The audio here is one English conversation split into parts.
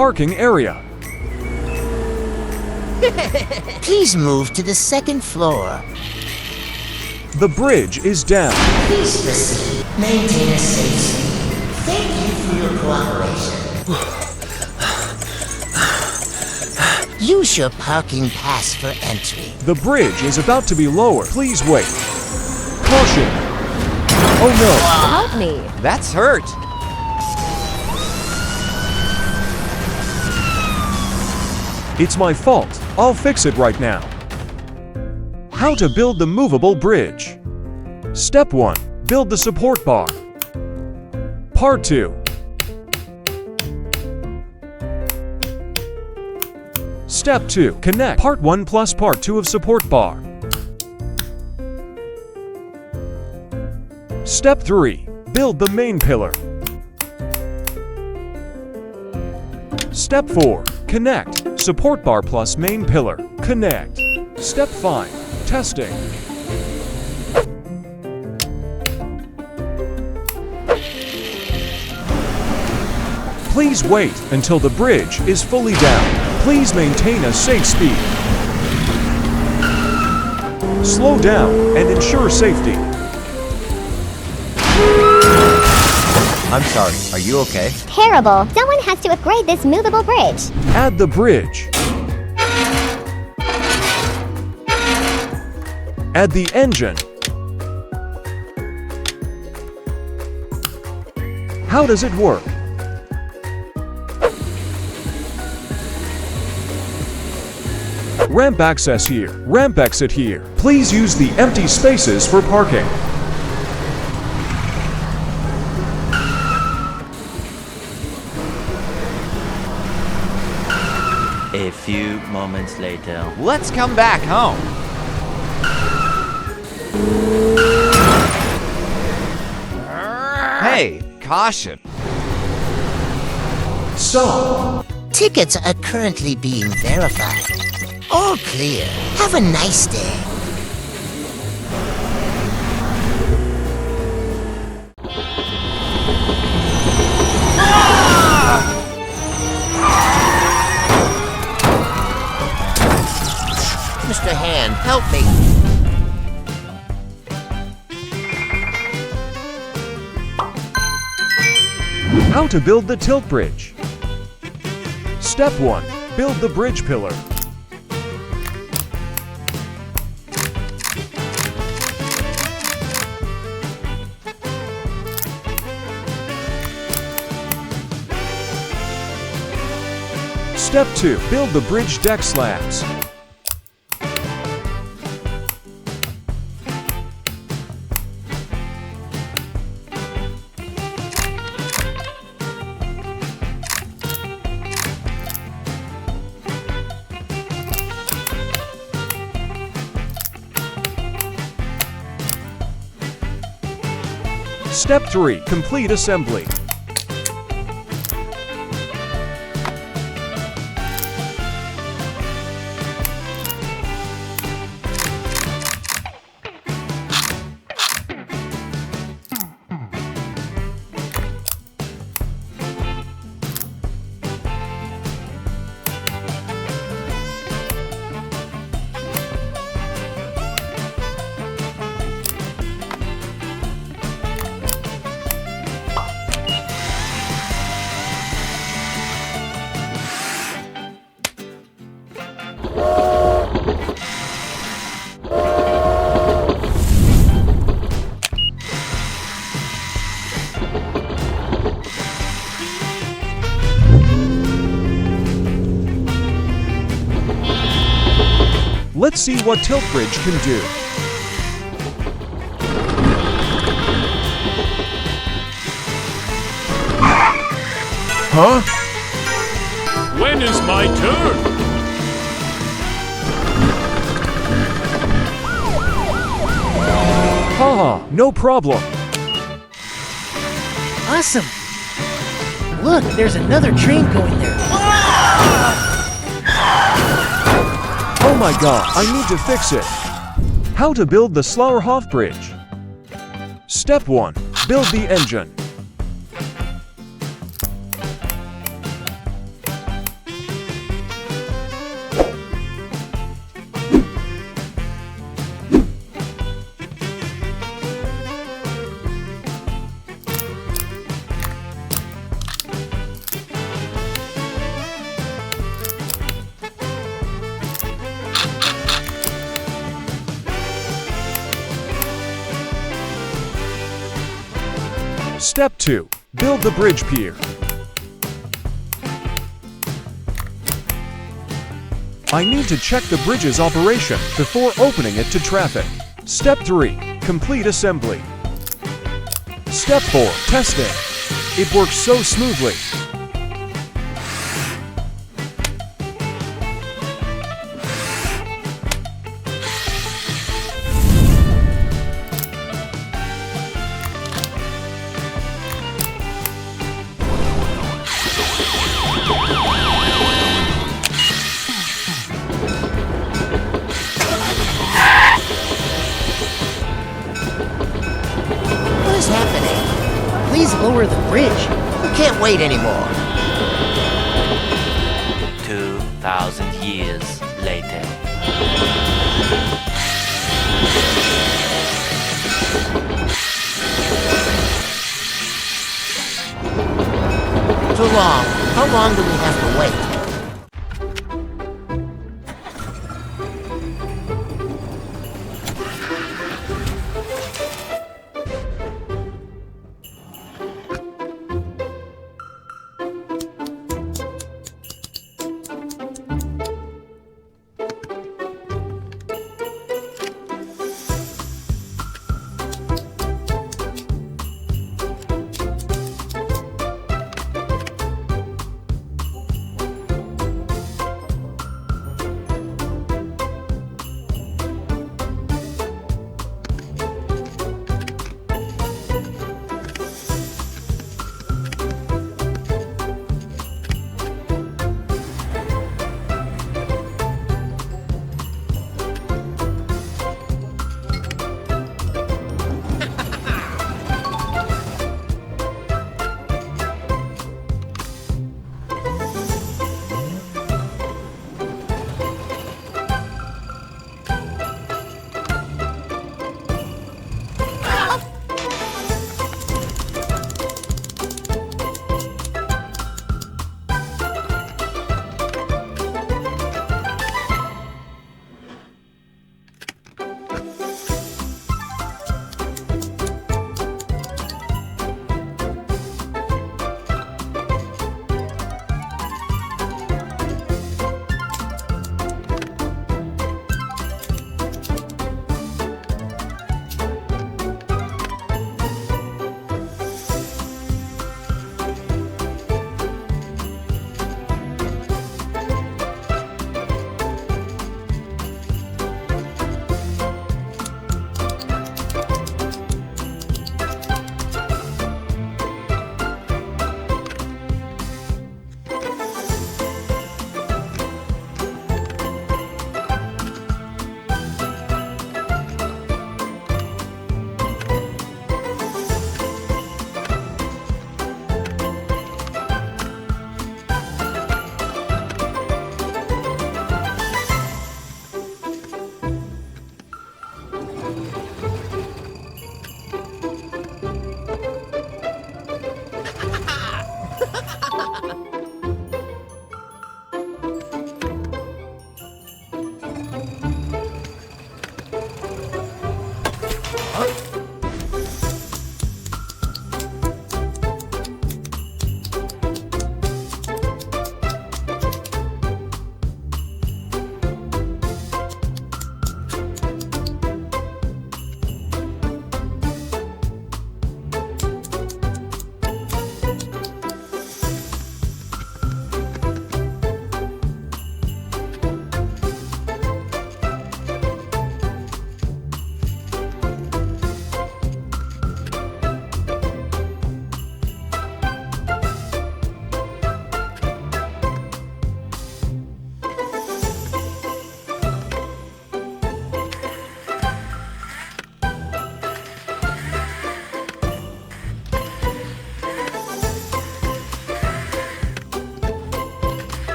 parking area. Please move to the second floor. The bridge is down. Please proceed. Maintain a safe speed. Thank you for your cooperation. Use your parking pass for entry. The bridge is about to be lowered. Please wait. Caution. Oh no. Help me. That's hurt. It's my fault. I'll fix it right now. How to build the movable bridge. Step 1. Build the support bar. Part 2. Step 2. Connect Part 1 plus Part 2 of support bar. Step 3. Build the main pillar. Step 4. Connect support bar plus main pillar. Connect. Step 5. Testing. Please wait until the bridge is fully down. Please maintain a safe speed. Slow down and ensure safety. I'm sorry, are you okay? Terrible. Someone has to upgrade this movable bridge. Add the bridge. Add the engine. How does it work? Ramp access here. Ramp exit here. Please use the empty spaces for parking. A few moments later. Let's come back home. Hey, caution. Stop. Tickets are currently being verified. All clear. Have a nice day. Mr. Hand, help me. How to build the tilt bridge. Step 1. Build the bridge pillar. Step 2. Build the bridge deck slabs. Step 3. Complete assembly. Let's see what tilt bridge can do. Huh? When is my turn? Haha, no problem. Awesome! Look, there's another train going there. Oh my god, I need to fix it. How to build the Slowerhoff bridge. Step 1. Build the engine. Step 2. Build the bridge pier. I need to check the bridge's operation before opening it to traffic. Step 3. Complete assembly. Step 4. Testing. It works so smoothly. What is happening? Please lower the bridge. We can't wait anymore. 2,000 years later. Too long. How long do we have to wait?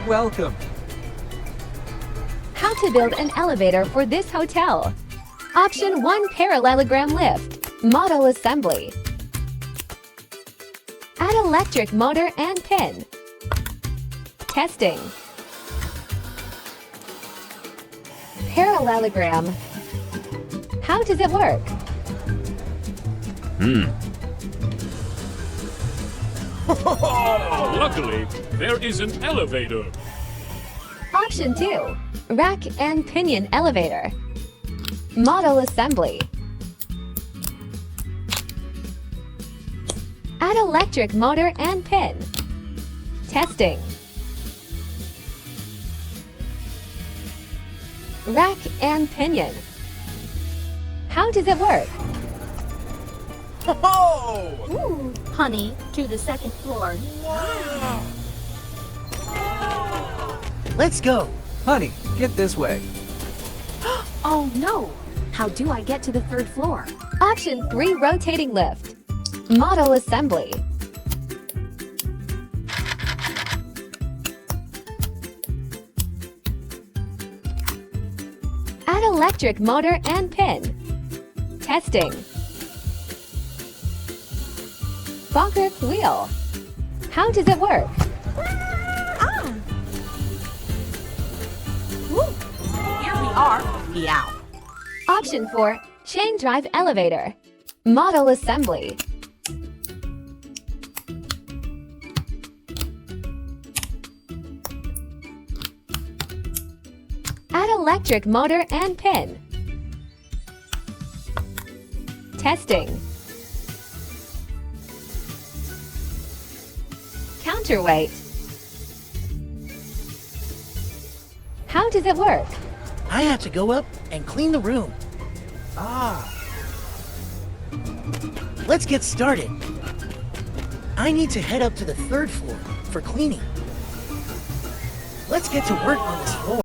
Welcome. How to build an elevator for this hotel. Option 1, parallelogram lift. Model assembly. Add electric motor and pin. Testing. Parallelogram. How does it work? Luckily, there is an elevator. Option 2. Rack and pinion elevator. Model assembly. Add electric motor and pin. Testing. Rack and pinion. How does it work? Ooh, honey, to the second floor. Let's go. Honey, get this way. Oh no! How do I get to the third floor? Option 3. Rotating lift. Model assembly. Add electric motor and pin. Testing. Bonkers wheel. How does it work? Here we are. Meow. Option 4. Chain drive elevator. Model assembly. Add electric motor and pin. Testing. Counterweight. How does it work? I have to go up and clean the room. Let's get started. I need to head up to the third floor for cleaning. Let's get to work on this floor.